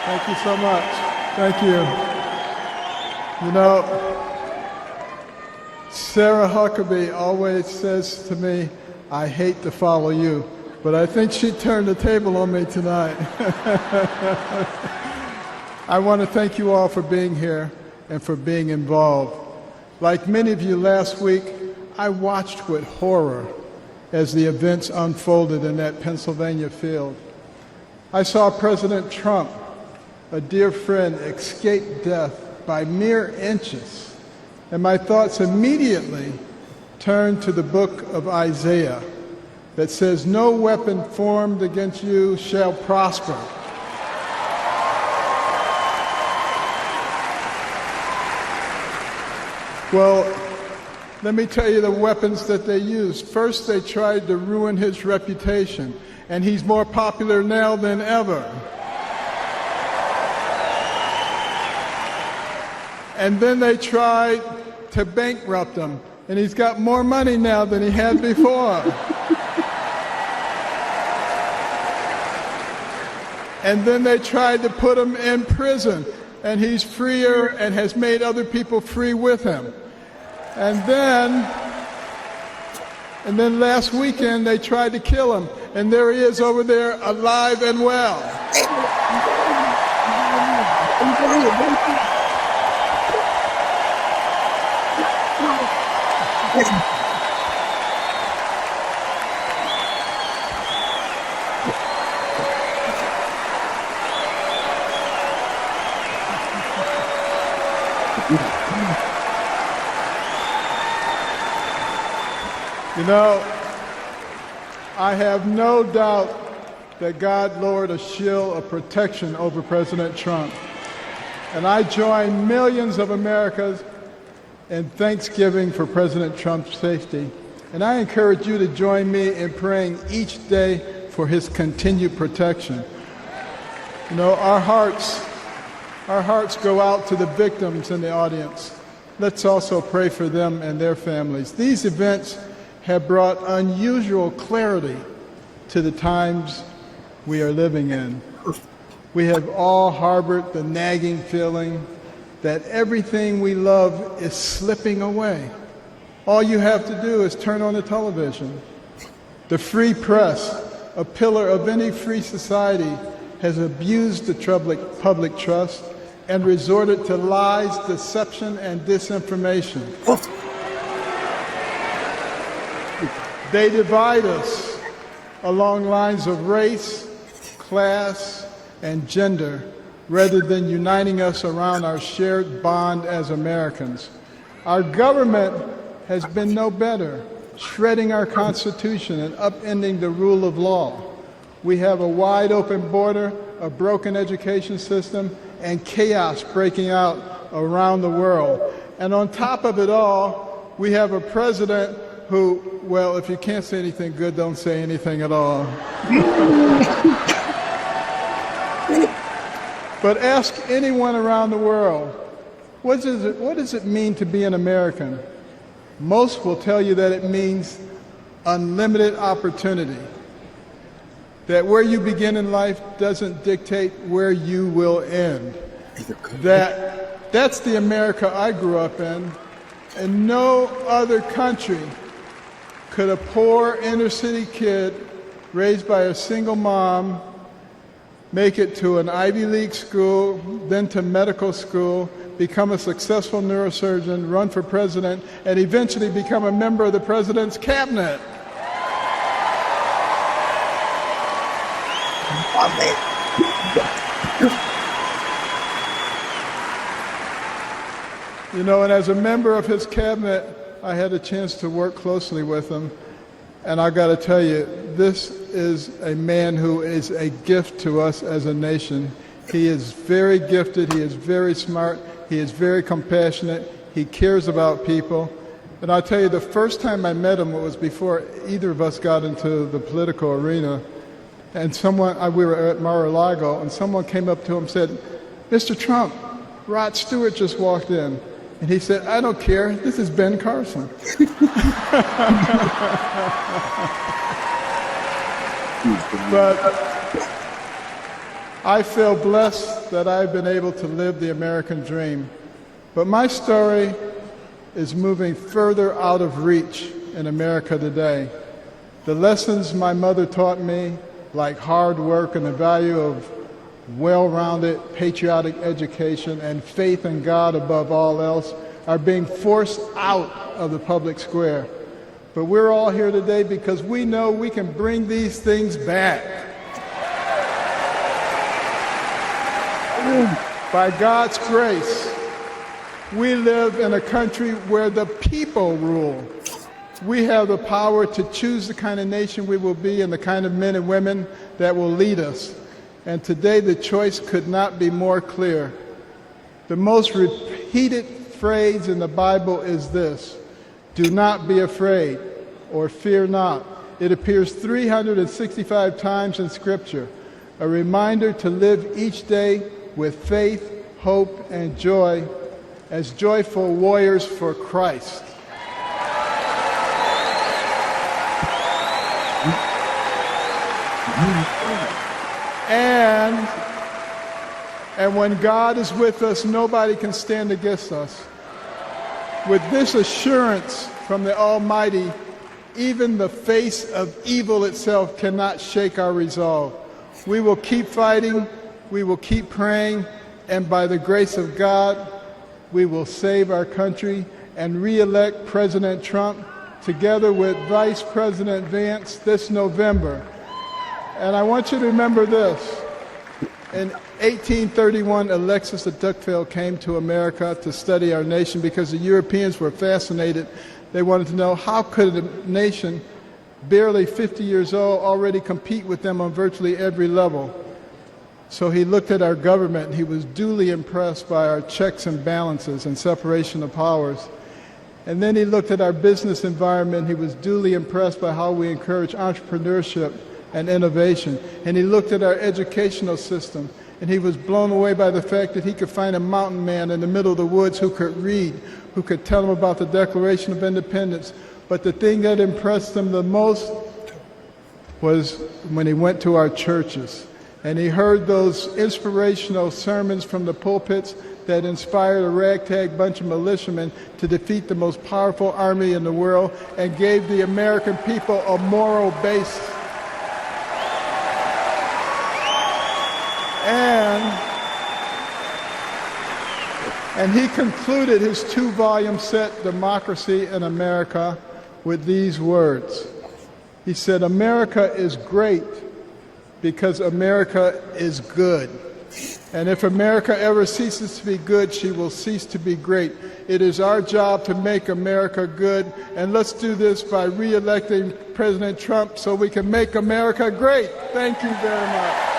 Thank you so much. Thank you. You know, Sarah Huckabee always says to me, I hate to follow you, but I think she turned the table on me tonight. I want to thank you all for being here and for being involved. Like many of you last week, I watched with horror as the events unfolded in that Pennsylvania field. I saw President Trump, a dear friend, escape death by mere inches, and my thoughts immediately turned to the book of Isaiah that says, "No weapon formed against you shall prosper." Well, let me tell you the weapons that they used. First, they tried to ruin his reputation, and he's more popular now than ever. And then they tried to bankrupt him, and he's got more money now than he had before. And then they tried to put him in prison, and he's freer and has made other people free with him. And then last weekend they tried to kill him, and there he is over there alive and well. You know, I have no doubt that God lowered a shield of protection over President Trump. And I join millions of Americans in thanksgiving for President Trump's safety. And I encourage you to join me in praying each day for his continued protection. You know, our hearts go out to the victims in the audience. Let's also pray for them and their families. These events have brought unusual clarity to the times we are living in. We have all harbored the nagging feeling that everything we love is slipping away. All you have to do is turn on the television. The free press, a pillar of any free society, has abused the public trust and resorted to lies, deception, and disinformation. They divide us along lines of race, class, and gender, rather than uniting us around our shared bond as Americans. Our government has been no better, shredding our Constitution and upending the rule of law. We have a wide open border, a broken education system, and chaos breaking out around the world. And on top of it all, we have a president who, well, if you can't say anything good, don't say anything at all. But ask anyone around the world, what does it mean to be an American? Most will tell you that it means unlimited opportunity, that where you begin in life doesn't dictate where you will end. That's the America I grew up in. In no other country could a poor inner city kid raised by a single mom make it to an Ivy League school, then to medical school, become a successful neurosurgeon, run for president, and eventually become a member of the president's cabinet. You know, and as a member of his cabinet, I had a chance to work closely with him. And I got to tell you, this is a man who is a gift to us as a nation. He is very gifted. He is very smart. He is very compassionate. He cares about people. And I'll tell you, the first time I met him, it was before either of us got into the political arena. And we were at Mar-a-Lago, and someone came up to him and said, "Mr. Trump, Rod Stewart just walked in." And he said, "I don't care. This is Ben Carson." I feel blessed that I've been able to live the American dream. But my story is moving further out of reach in America today. The lessons my mother taught me, like hard work and the value of well-rounded patriotic education and faith in God above all else, are being forced out of the public square. But we're all here today because we know we can bring these things back. By God's grace, we live in a country where the people rule. We have the power to choose the kind of nation we will be and the kind of men and women that will lead us. And today the choice could not be more clear. The most repeated phrase in the Bible is this: do not be afraid, or fear not. It appears 365 times in Scripture, a reminder to live each day with faith, hope, and joy as joyful warriors for Christ. And when God is with us, nobody can stand against us. With this assurance from the Almighty, even the face of evil itself cannot shake our resolve. We will keep fighting, we will keep praying, and by the grace of God, we will save our country and re-elect President Trump together with Vice President Vance this November. And I want you to remember this. In 1831, Alexis de Tocqueville came to America to study our nation because the Europeans were fascinated. They wanted to know how could a nation barely 50 years old already compete with them on virtually every level. So he looked at our government and he was duly impressed by our checks and balances and separation of powers. And then he looked at our business environment. He was duly impressed by how we encourage entrepreneurship and innovation. And he looked at our educational system, and he was blown away by the fact that he could find a mountain man in the middle of the woods who could read, who could tell him about the Declaration of Independence. But the thing that impressed him the most was when he went to our churches, and he heard those inspirational sermons from the pulpits that inspired a ragtag bunch of militiamen to defeat the most powerful army in the world and gave the American people a moral basis. And he concluded his 2-volume set, Democracy in America, with these words. He said, "America is great because America is good. And if America ever ceases to be good, she will cease to be great. It is our job to make America good, and let's do this by re-electing President Trump so we can make America great." Thank you very much.